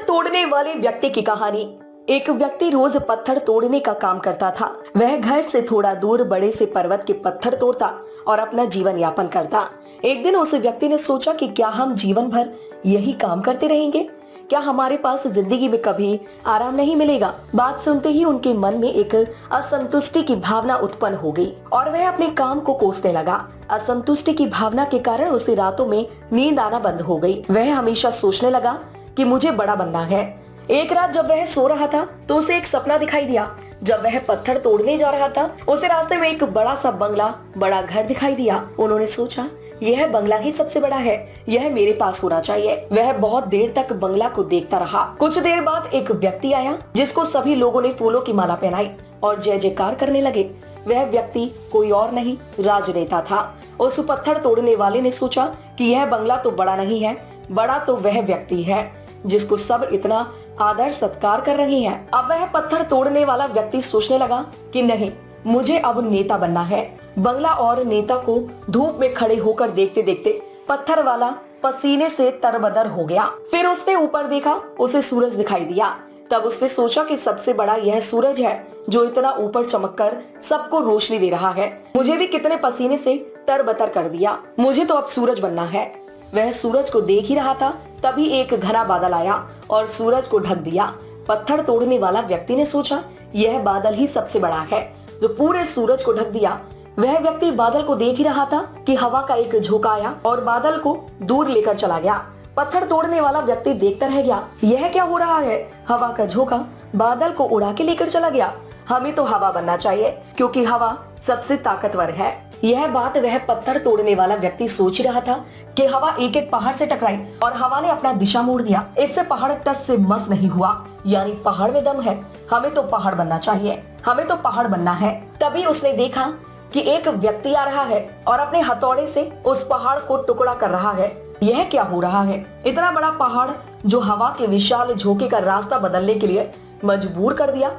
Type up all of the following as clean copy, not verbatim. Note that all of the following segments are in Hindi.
तोड़ने वाले व्यक्ति की कहानी। एक व्यक्ति रोज पत्थर तोड़ने का काम करता था। वह घर से थोड़ा दूर बड़े से पर्वत के पत्थर तोड़ता और अपना जीवन यापन करता। एक दिन उस व्यक्ति ने सोचा कि क्या हम जीवन भर यही काम करते रहेंगे? क्या हमारे पास जिंदगी में कभी आराम नहीं मिलेगा? बात सुनते ही उनके मन में एक असंतुष्टि की भावना उत्पन्न हो गई और वह अपने काम को कोसने लगा। असंतुष्टि की भावना के कारण उसे रातों में नींद आना बंद हो गई। वह हमेशा सोचने लगा कि मुझे बड़ा बनना है। एक रात जब वह सो रहा था तो उसे एक सपना दिखाई दिया। जब वह पत्थर तोड़ने जा रहा था उसे रास्ते में एक बड़ा सा बंगला, बड़ा घर दिखाई दिया। उन्होंने सोचा यह बंगला ही सबसे बड़ा है, यह मेरे पास होना चाहिए। वह बहुत देर तक बंगला को देखता रहा। कुछ देर बाद एक व्यक्ति आया जिसको सभी लोगों ने फूलों की माला पहनाई और जय जयकार करने लगे। वह व्यक्ति कोई और नहीं, राजनेता था। उस पत्थर तोड़ने वाले ने सोचा कि यह बंगला तो बड़ा नहीं है, बड़ा तो वह व्यक्ति है जिसको सब इतना आदर सत्कार कर रही हैं। अब वह पत्थर तोड़ने वाला व्यक्ति सोचने लगा कि नहीं, मुझे अब नेता बनना है। बंगला और नेता को धूप में खड़े होकर देखते देखते पत्थर वाला पसीने से तरबतर हो गया। फिर उसने ऊपर देखा, उसे सूरज दिखाई दिया। तब उसने सोचा कि सबसे बड़ा यह सूरज है जो इतना ऊपर चमककर सबको रोशनी दे रहा है। मुझे भी कितने पसीने से तरबतर कर दिया, मुझे तो अब सूरज बनना है। वह सूरज को देख ही रहा था, तभी एक घना बादल आया और सूरज को ढक दिया। पत्थर तोड़ने वाला व्यक्ति ने सोचा यह बादल ही सबसे बड़ा है जो पूरे सूरज को ढक दिया। वह व्यक्ति बादल को देख ही रहा था कि हवा का एक झोंका आया और बादल को दूर लेकर चला गया। पत्थर तोड़ने वाला व्यक्ति देखता रह गया, यह क्या हो रहा है? हवा का झोंका बादल को उड़ा के लेकर चला गया। हमें तो हवा बनना चाहिए क्योंकि हवा सबसे ताकतवर है। यह बात वह पत्थर तोड़ने वाला व्यक्ति सोच रहा था कि हवा एक एक पहाड़ से टकराई और हवा ने अपना दिशा मोड़ दिया। इससे पहाड़ टस से मस नहीं हुआ, यानी पहाड़ में दम है। हमें तो पहाड़ बनना चाहिए, हमें तो पहाड़ बनना है। तभी उसने देखा कि एक व्यक्ति आ रहा है और अपने हथौड़े से उस पहाड़ को टुकड़ा कर रहा है। यह क्या हो रहा है? इतना बड़ा पहाड़ जो हवा के विशाल झोंके का रास्ता बदलने के लिए मजबूर कर दिया,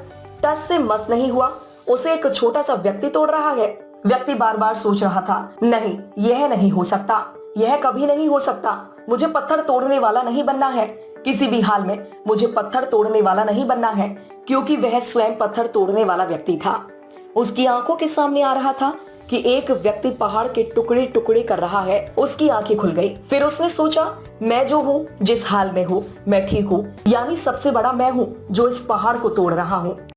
टस से मस नहीं हुआ, उसे एक छोटा सा व्यक्ति तोड़ रहा है। व्यक्ति बार बार सोच रहा था, नहीं, यह नहीं हो सकता, यह कभी नहीं हो सकता। मुझे पत्थर तोड़ने वाला नहीं बनना है, किसी भी हाल में मुझे पत्थर तोड़ने वाला नहीं बनना है, क्योंकि वह स्वयं पत्थर तोड़ने वाला व्यक्ति था। उसकी आंखों के सामने आ रहा था कि एक व्यक्ति पहाड़ के टुकड़े टुकड़े कर रहा है। उसकी आंखें खुल गई। फिर उसने सोचा, मैं जो हूँ, जिस हाल में हूँ, मैं ठीक हूँ, यानी सबसे बड़ा मैं हूँ जो इस पहाड़ को तोड़ रहा हूँ।